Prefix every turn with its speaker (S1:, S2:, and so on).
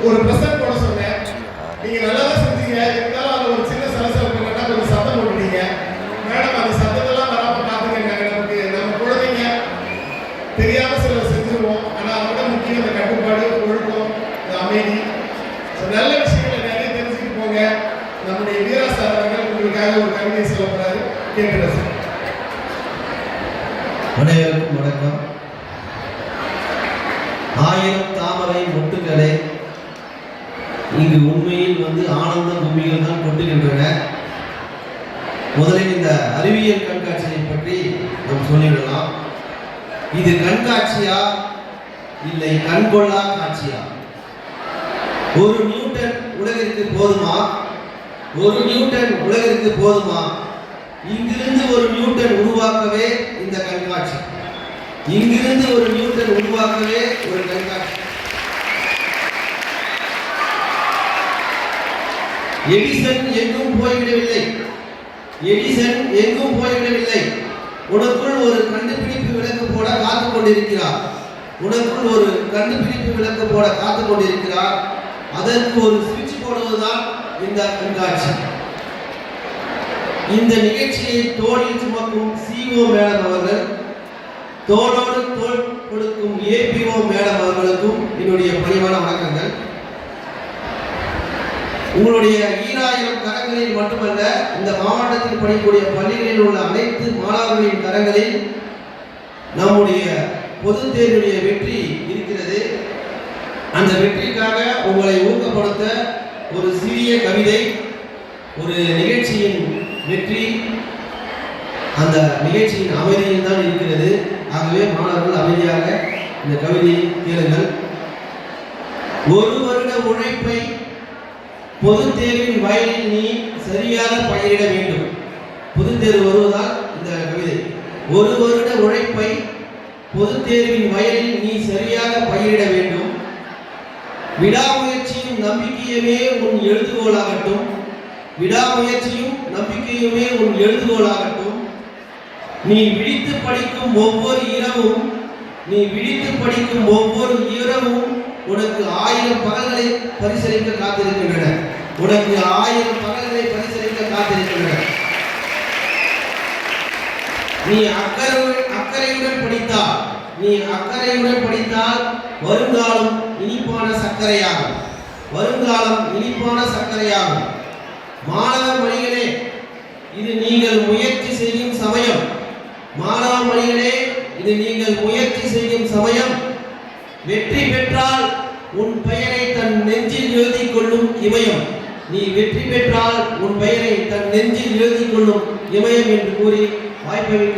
S1: ஒரு பிரசன்ட் போட சொன்னேன். நீங்க நல்லா தான் செஞ்சீங்க. இருந்தாலும் அது ஒரு சின்ன சலசலப்பு என்னன்னா கொஞ்சம் சத்தம் போட்டுட்டீங்க. மேடம் அந்த சத்தத்தெல்லாம் வராம பாத்துக்கங்க. நமக்கு நம்ம குழந்தைங்க தெரியாம சில செஞ்சிருவோம். ஆனா அதோட முக்கியம் இந்த கட்டுப்பாடு, ஒழுக்கம், இந்த அமைதி. நல்ல விஷயங்களை நிறைய தெரிஞ்சுட்டு போங்க. நம்முடைய வீரா சார் அவர்கள் உங்களுக்காக ஒரு கவிதை சொல்ல போறாரு. கேட்கிறது.
S2: அனைவருக்கும் வணக்கம். ஆயிரம் தாமரை மொட்டுகளே, இங்கு உண்மையில் ஆனந்த பூமிகள் தான் கொட்டுகின்றன. முதலில் இந்த அறிவியல் கண்காட்சியை பற்றி நாம் சொல்லிவிடலாம். இது கண்காட்சியா இல்லை கண்கொள்ளா காட்சியா? ஒரு நியூட்டன் உலகிற்கு போதுமா? ஒரு நியூட்டன் உலகிற்கு போதுமா? இங்கிருந்து ஒரு நியூட்டன் உருவாக்கவே இந்த கண்காட்சி. இங்கிருந்து ஒரு நியூட்டன் உருவாக்கவே ஒரு கண்காட்சி. எடிசன் எங்கும் போய்விடவில்லை. எடிசன் எங்கும் போய்விடவில்லை. உனக்குள் ஒரு கண்டுபிடிப்பு விளக்கு போட காத்துக் கொண்டிருக்கிறார். உனக்குள் ஒரு கண்டுபிடிப்பு விளக்கு போட காத்துக் கொண்டிருக்கிறார். அதற்கு ஒரு சுவிட்ச் போடுவதுதான் இந்த கண்காட்சி. இந்த நிகழ்ச்சியை தோளில் சுமக்கும் சிஓ மேடம் அவர்கள், தோளோடு தோள் கொடுக்கும் ஏபிஓ மேடம் அவர்களுக்கும் என்னுடைய பணிவான வணக்கங்கள். உங்களுடைய 2000 கரங்களில் மட்டுமல்ல, இந்த மாவட்டத்தில் படிக்கக்கூடிய பள்ளிகளில் உள்ள அனைத்து மாணவர்களின் கரங்களில் நம்முடைய பொது தேர்வுடைய வெற்றி இருக்கிறது. அந்த வெற்றிக்காக உங்களை ஊக்கப்படுத்த ஒரு சிறிய கவிதை, ஒரு நிகழ்ச்சியின் வெற்றி அந்த நிகழ்ச்சியின் அமைதியில் தான் இருக்கிறது. ஆகவே மாணவர்கள் அமைதியாக இந்த கவிதையை கேளுங்கள். ஒரு வருட உழைப்பை பொது தேர்வின் வயலில் நீ சரியாக பயிரிட வேண்டும். பொது தேர்வு வருவதால் இந்த கவிதை. ஒரு வருட உழைப்பை பொது தேர்வின் வயலில் நீ சரியாக பயிரிட வேண்டும். விடாமுயற்சியும் நம்பிக்கையுமே உன் எழுதுகோளாகட்டும். விடாமுயற்சியும் நம்பிக்கையுமே உன் எழுதுகோளாகட்டும். நீ விழித்து படிக்கும் ஒவ்வொரு இரவும், நீ விழித்து படிக்கும் ஒவ்வொரு இரவும் உனக்கு 1000 பகல்களை பரிசளிக்க காத்திருக்கின்றன. உனக்கு 1000 பகல்களை பரிசளிக்க காத்திருக்கின்றன. நீ அக்கறையுடன் படித்தால், நீ அக்கறையுடன் படித்தால் வருங்காலம் இனிப்பான சர்க்கரையாகும். வருங்காலம் இனிப்பான சர்க்கரையாகும். மாணவ மணிகளே, இது நீங்கள் முயற்சி செய்யும் சமயம். மாணவ மணிகளே, இது நீங்கள் முயற்சி செய்யும் சமயம். வெற்றி பெற்றால் உன் பெயரை தன் நெஞ்சில் எழுதிக் கொள்ளும் இமயம். நீ வெற்றி பெற்றால் உன் பெயரை தன் நெஞ்சில் எழுதிக் கொள்ளும் இமயம் என்று கூறி வாய்ப்பளிக்க